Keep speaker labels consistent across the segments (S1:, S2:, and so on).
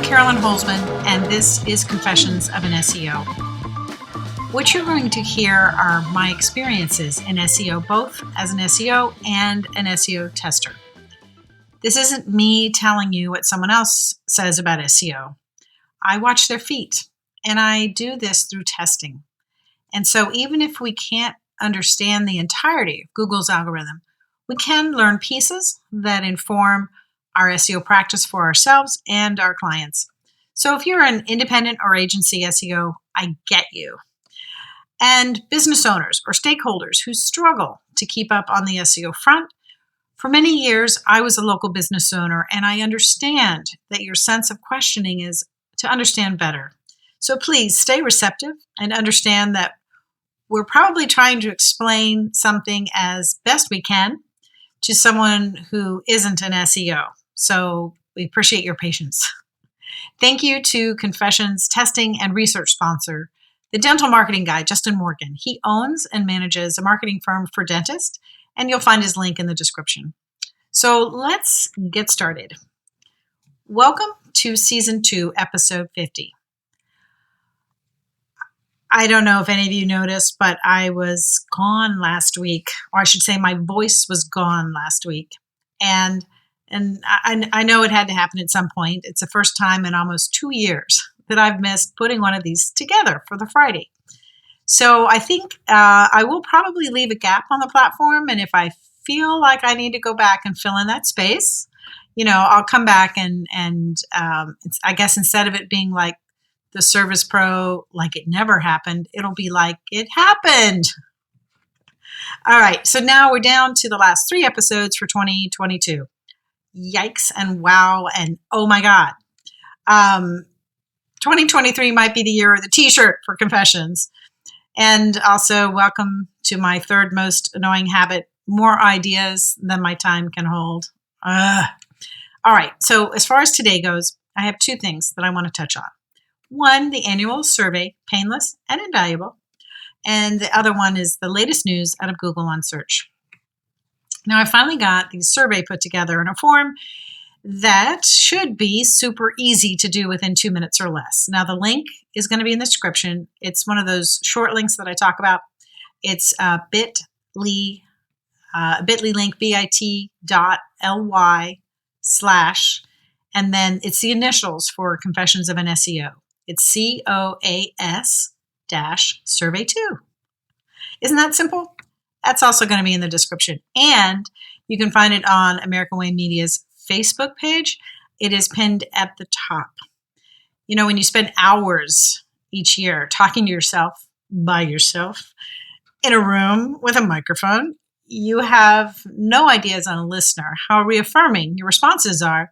S1: Carolyn Holzman, and this is Confessions of an SEO. What you're going to hear are my experiences in SEO, both as an SEO and an SEO tester. This isn't me telling you what someone else says about SEO. I watch their feet, and I do this through testing. And so even if we can't understand the entirety of Google's algorithm, we can learn pieces that inform our SEO practice for ourselves and our clients. So if you're an independent or agency SEO, I get you. And business owners or stakeholders who struggle to keep up on the SEO front. For many years, I was a local business owner, and I understand that your sense of questioning is to understand better. So please stay receptive and understand that we're probably trying to explain something as best we can to someone who isn't an SEO. So we appreciate your patience. Thank you to Confessions testing and research sponsor, the dental marketing guy, Justin Morgan. He owns and manages a marketing firm for dentists, and you'll find his link in the description. So let's get started. Welcome to Season 2, Episode 50. I don't know if any of you noticed, but I was gone last week, or I should say my voice was gone last week. And I know it had to happen at some point. It's the first time in almost 2 years that I've missed putting one of these together for the Friday. So I think I will probably leave a gap on the platform. And if I feel like I need to go back and fill in that space, I'll come back and I guess instead of it being like the Service Pro, like it never happened, it'll be like it happened. All right. So now we're down to the last 3 episodes for 2022. Yikes and wow and oh my God. 2023 might be the year of the t-shirt for Confessions. And also welcome to my third most annoying habit, more ideas than my time can hold. All right, so as far as today goes, I have 2 things that I want to touch on. One, the annual survey, painless and invaluable. And the other one is the latest news out of Google on search. Now, I finally got the survey put together in a form that should be super easy to do within 2 minutes or less. Now, the link is going to be in the description. It's one of those short links that I talk about. It's bit.ly link, bit.ly/ and then it's the initials for Confessions of an SEO. It's COAS-survey2. Isn't that simple? That's also going to be in the description. And you can find it on American Way Media's Facebook page. It is pinned at the top. When you spend hours each year talking to yourself by yourself in a room with a microphone, you have no idea as a listener how reaffirming your responses are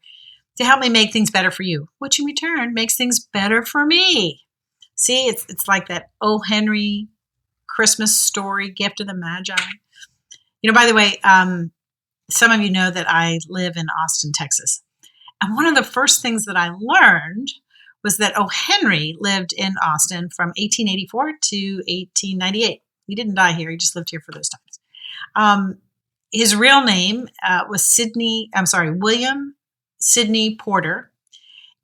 S1: to help me make things better for you, which in return makes things better for me. See, it's like that O. Henry Christmas story, Gift of the Magi. By the way, some of you know that I live in Austin, Texas. And one of the first things that I learned was that O. Henry lived in Austin from 1884 to 1898. He didn't die here. He just lived here for those times. His real name was William Sidney Porter.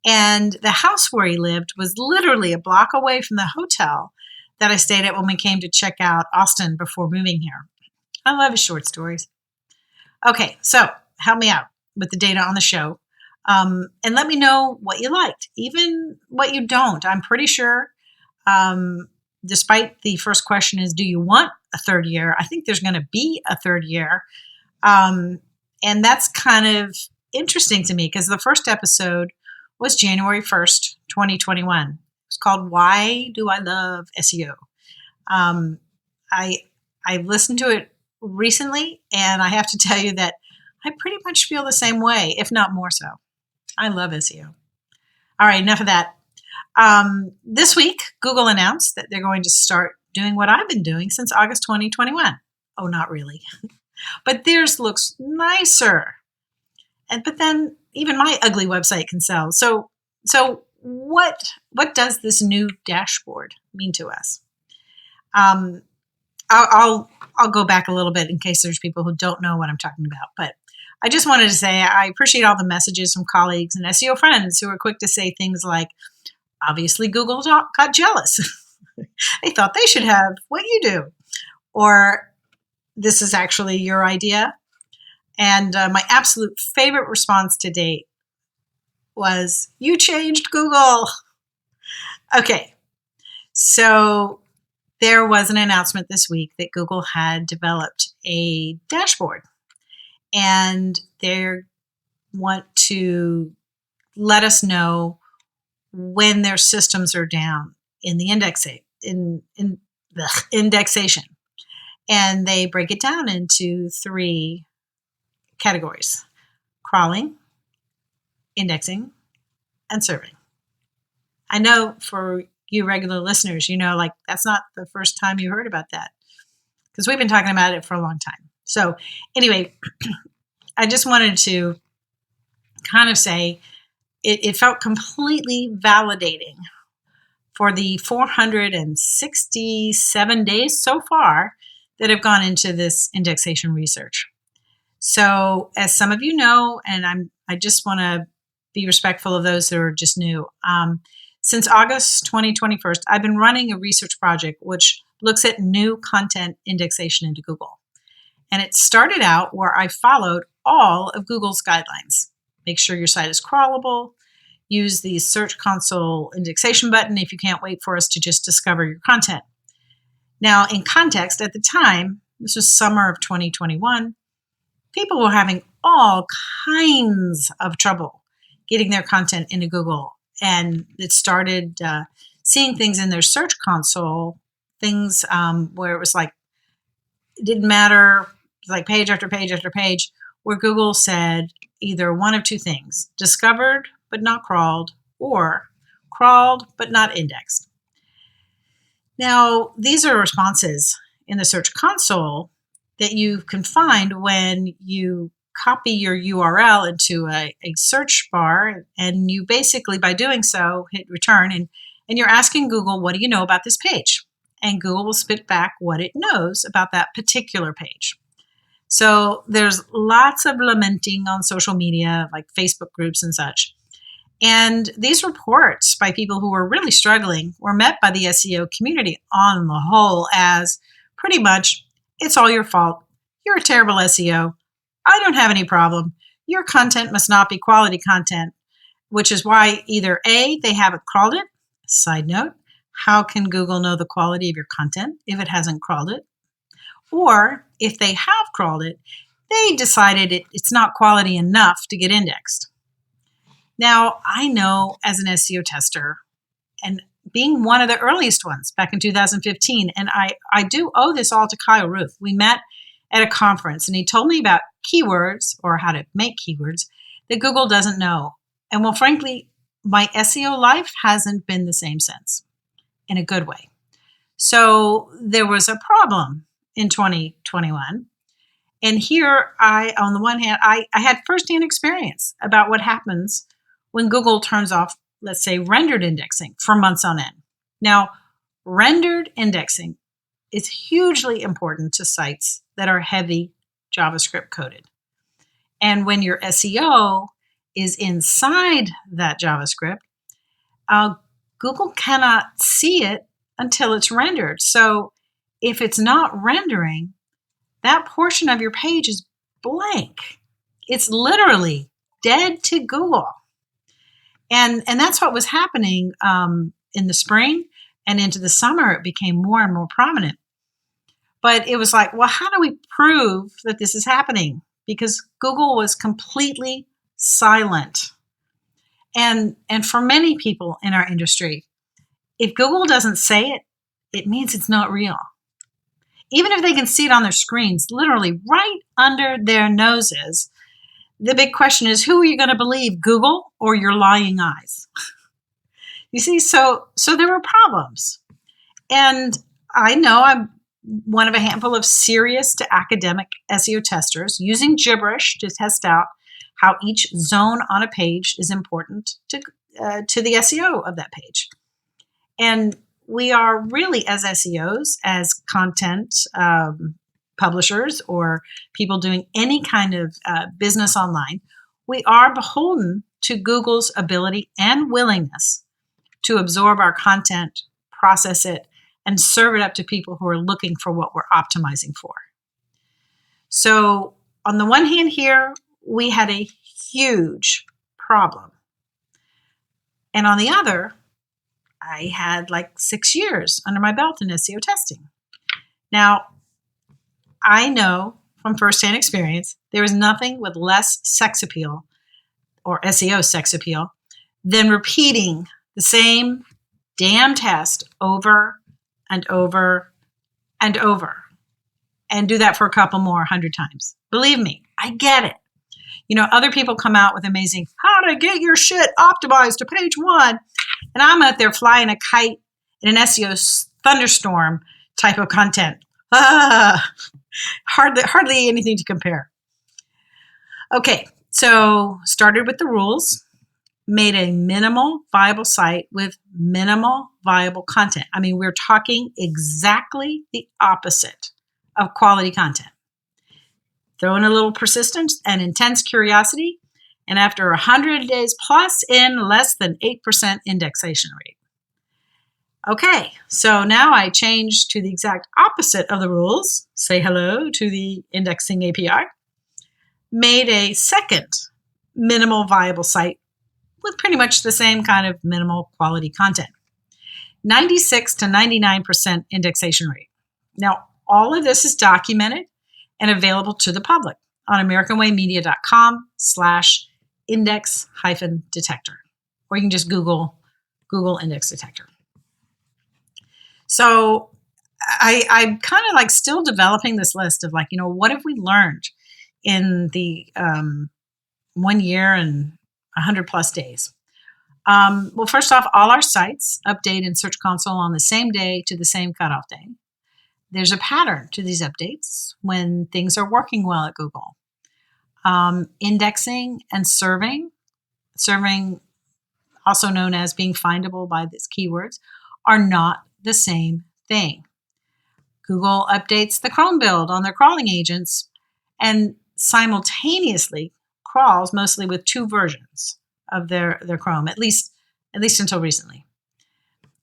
S1: And the house where he lived was literally a block away from the hotel that I stayed at when we came to check out Austin before moving here. I love his short stories. Okay, so help me out with the data on the show. And let me know what you liked, even what you don't. I'm pretty sure, despite the first question is, do you want a third year? I think there's going to be a third year. And that's kind of interesting to me because the first episode was January 1st, 2021. It's called Why Do I Love SEO? I listened to it recently, and I have to tell you that I pretty much feel the same way, if not more so. I love SEO. All right, enough of that. This week, Google announced that they're going to start doing what I've been doing since August 2021. Oh, not really. But theirs looks nicer. But then even my ugly website can sell. So what does this new dashboard mean to us? I'll go back a little bit in case there's people who don't know what I'm talking about. But I just wanted to say I appreciate all the messages from colleagues and SEO friends who are quick to say things like, obviously Google got jealous. They thought they should have what you do. Or this is actually your idea. And my absolute favorite response to date was, you changed Google. Okay, so there was an announcement this week that Google had developed a dashboard, and they want to let us know when their systems are down in the indexation. And they break it down into 3 categories: crawling, indexing, and serving. I know for you regular listeners, like that's not the first time you heard about that, because we've been talking about it for a long time. So anyway, I just wanted to kind of say it felt completely validating for the 467 days so far that have gone into this indexation research. So as some of you know, and I just want to be respectful of those that are just new. Since August 2021, I've been running a research project which looks at new content indexation into Google. And it started out where I followed all of Google's guidelines. Make sure your site is crawlable. Use the Search Console indexation button if you can't wait for us to just discover your content. Now, in context, at the time, this was summer of 2021, people were having all kinds of trouble getting their content into Google. And it started seeing things in their Search Console, things where it was like, it didn't matter, it was like page after page after page, where Google said either one of 2 things: discovered but not crawled, or crawled but not indexed. Now, these are responses in the Search Console that you can find when you copy your URL into a search bar, and you basically, by doing so, hit return, and you're asking Google, what do you know about this page? And Google will spit back what it knows about that particular page. So there's lots of lamenting on social media, like Facebook groups and such. And these reports by people who were really struggling were met by the SEO community on the whole as pretty much, it's all your fault. You're a terrible SEO. I don't have any problem. Your content must not be quality content, which is why either A, they haven't crawled it. Side note, how can Google know the quality of your content if it hasn't crawled it? Or if they have crawled it, they decided it's not quality enough to get indexed. Now, I know as an SEO tester, and being one of the earliest ones back in 2015, and I do owe this all to Kyle Roof. We met at a conference, and he told me about keywords, or how to make keywords, that Google doesn't know. And well, frankly, my SEO life hasn't been the same since, in a good way. So there was a problem in 2021. And here on the one hand, I had firsthand experience about what happens when Google turns off, let's say, rendered indexing for months on end. Now, rendered indexing is hugely important to sites that are heavy JavaScript coded. And when your SEO is inside that JavaScript, Google cannot see it until it's rendered. So if it's not rendering, that portion of your page is blank. It's literally dead to Google. And that's what was happening in the spring, and into the summer, it became more and more prominent. But it was like, well, how do we prove that this is happening? Because Google was completely silent. And for many people in our industry, if Google doesn't say it, it means it's not real. Even if they can see it on their screens, literally right under their noses, the big question is, who are you going to believe, Google or your lying eyes? You see, so there were problems. And I know I'm one of a handful of serious to academic SEO testers using gibberish to test out how each zone on a page is important to the SEO of that page. And we are really, as SEOs, as content publishers or people doing any kind of business online, we are beholden to Google's ability and willingness to absorb our content, process it, and serve it up to people who are looking for what we're optimizing for. So on the one hand here, we had a huge problem. And on the other, I had like 6 years under my belt in SEO testing. Now, I know from firsthand experience, there is nothing with less sex appeal or SEO sex appeal than repeating the same damn test over and over and over, and do that for a couple more 100 times. Believe me, I get it. Other people come out with amazing, how to get your shit optimized to page 1. And I'm out there flying a kite in an SEO thunderstorm type of content. Hardly anything to compare. Okay, so started with the rules, made a minimal viable site with minimal viable content. I mean, we're talking exactly the opposite of quality content. Throw in a little persistence and intense curiosity, and after 100 days plus in less than 8% indexation rate. Okay, so now I changed to the exact opposite of the rules, say hello to the indexing API, made a second minimal viable site with pretty much the same kind of minimal quality content. 96 to 99% indexation rate. Now, all of this is documented and available to the public on AmericanWayMedia.com/index-detector. Or you can just Google Index Detector. So I'm kind of like still developing this list of what have we learned in the 1 year and 100 plus days. Well, first off, all our sites update in Search Console on the same day to the same cutoff day. There's a pattern to these updates when things are working well at Google. Indexing and serving, also known as being findable by these keywords, are not the same thing. Google updates the Chrome build on their crawling agents and simultaneously crawls mostly with 2 versions of their Chrome, at least until recently.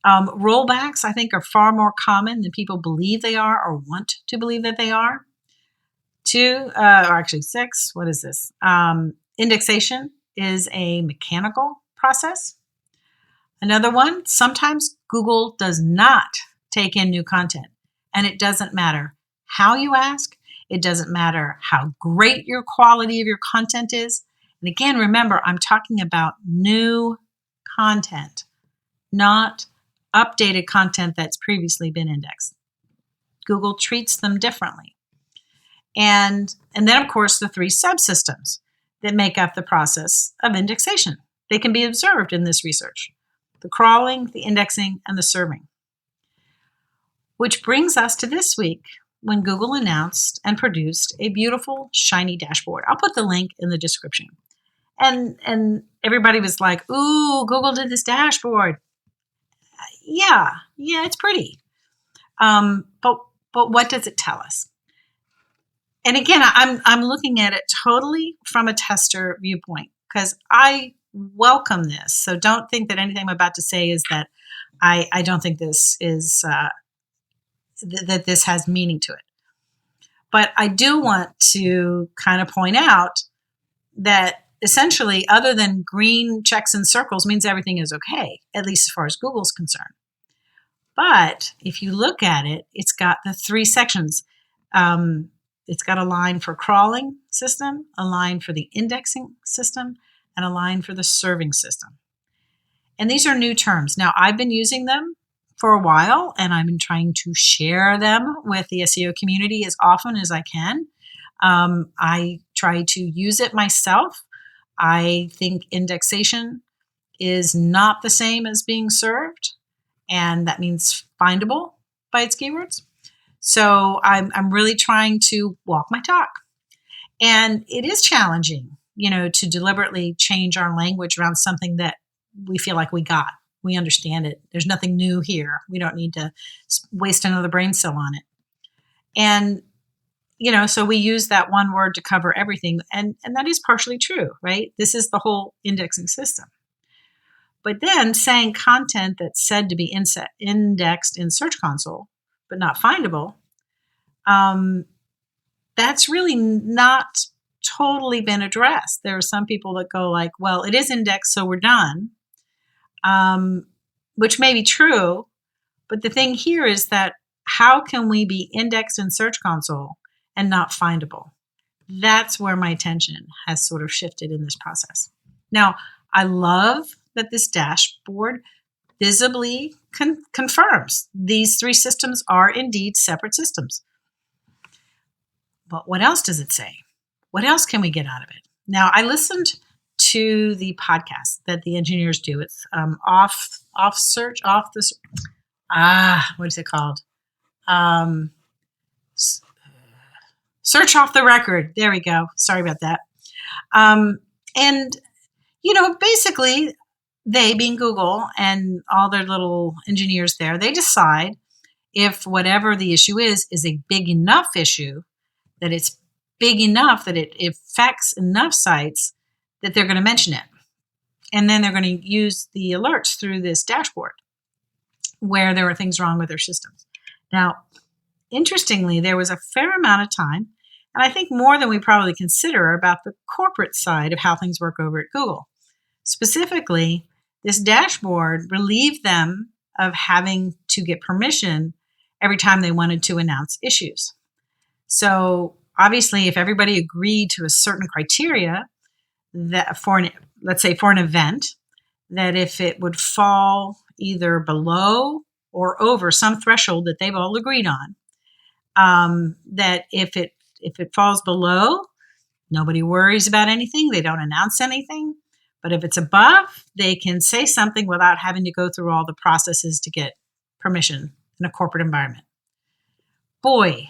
S1: Rollbacks, I think, are far more common than people believe they are or want to believe that they are. 2, or actually 6, what is this? Indexation is a mechanical process. Another one, sometimes Google does not take in new content, and it doesn't matter how you ask. It doesn't matter how great your quality of your content is. And again, remember, I'm talking about new content, not updated content that's previously been indexed. Google treats them differently. And then, of course, the 3 subsystems that make up the process of indexation. They can be observed in this research: the crawling, the indexing, and the serving. Which brings us to this week, when Google announced and produced a beautiful, shiny dashboard. I'll put the link in the description. And everybody was like, ooh, Google did this dashboard. Yeah, it's pretty. But what does it tell us? And again, I'm looking at it totally from a tester viewpoint because I welcome this. So don't think that anything I'm about to say is that I don't think this is that this has meaning to it. But I do want to kind of point out that essentially, other than green checks and circles means everything is okay, at least as far as Google's concerned. But if you look at it, it's got the 3 sections. It's got a line for crawling system, a line for the indexing system, and a line for the serving system. And these are new terms. Now, I've been using them for a while, and I've been trying to share them with the SEO community as often as I can. I try to use it myself. I think indexation is not the same as being served, and that means findable by its keywords. So I'm really trying to walk my talk. And it is challenging, to deliberately change our language around something that we feel like we got. We understand it. There's nothing new here. We don't need to waste another brain cell on it. And So we use that one word to cover everything. And that is partially true, right? This is the whole indexing system. But then saying content that's said to be indexed in Search Console, but not findable, that's really not totally been addressed. There are some people that go like, well, it is indexed, so we're done, which may be true. But the thing here is that how can we be indexed in Search Console and not findable? That's where my attention has sort of shifted in this process. Now, I love that this dashboard visibly confirms these three systems are indeed separate systems. But what else does it say? What else can we get out of it? Now, I listened to the podcast that the engineers do. It's what is it called? Search Off the Record. There we go. Sorry about that. And basically, they, being Google and all their little engineers there, they decide if whatever the issue is a big enough issue, that it's big enough that it affects enough sites that they're going to mention it. And then they're going to use the alerts through this dashboard where there are things wrong with their systems. Now, interestingly, there was a fair amount of time, and I think more than we probably consider, about the corporate side of how things work over at Google. Specifically, this dashboard relieved them of having to get permission every time they wanted to announce issues. So obviously, if everybody agreed to a certain criteria that let's say for an event, that if it would fall either below or over some threshold that they've all agreed on, that if it falls below, nobody worries about anything. They don't announce anything. But if it's above, they can say something without having to go through all the processes to get permission in a corporate environment. Boy,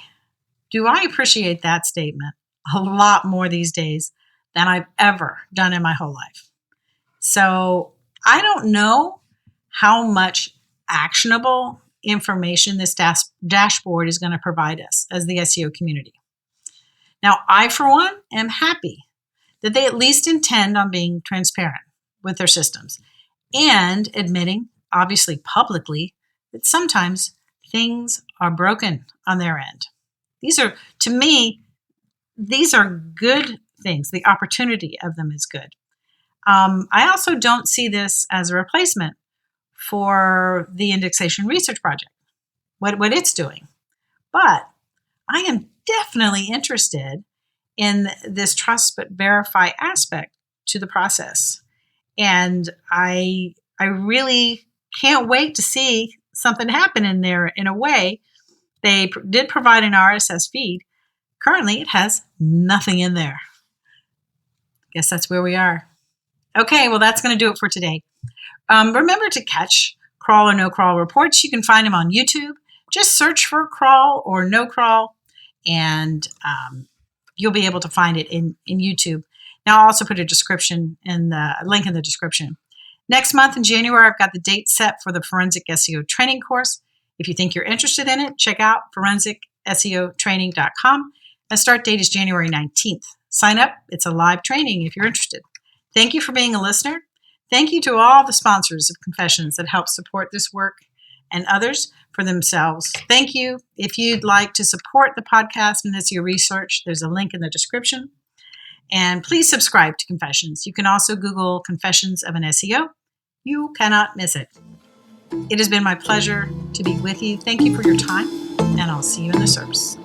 S1: do I appreciate that statement a lot more these days than I've ever done in my whole life. So I don't know how much actionable information this dashboard is going to provide us as the SEO community. Now, I, for one, am happy that they at least intend on being transparent with their systems and admitting, obviously publicly, that sometimes things are broken on their end. To me, these are good things. The opportunity of them is good. I also don't see this as a replacement for the indexation research project, what it's doing. But I am definitely interested in this trust but verify aspect to the process. And I really can't wait to see something happen in there in a way. They did provide an RSS feed. Currently, it has nothing in there. Guess that's where we are. Okay, well, that's going to do it for today. Remember to catch crawl or no crawl reports. You can find them on YouTube. Just search for crawl or no crawl, and you'll be able to find it in YouTube. Now, I'll also put a description in the link in the description. Next month in January, I've got the date set for the Forensic SEO Training course. If you think you're interested in it, check out forensicseotraining.com. The start date is January 19th. Sign up. It's a live training if you're interested. Thank you for being a listener. Thank you to all the sponsors of Confessions that help support this work and others for themselves. Thank you. If you'd like to support the podcast and SEO research, there's a link in the description. And please subscribe to Confessions. You can also Google Confessions of an SEO. You cannot miss it. It has been my pleasure to be with you. Thank you for your time, and I'll see you in the service.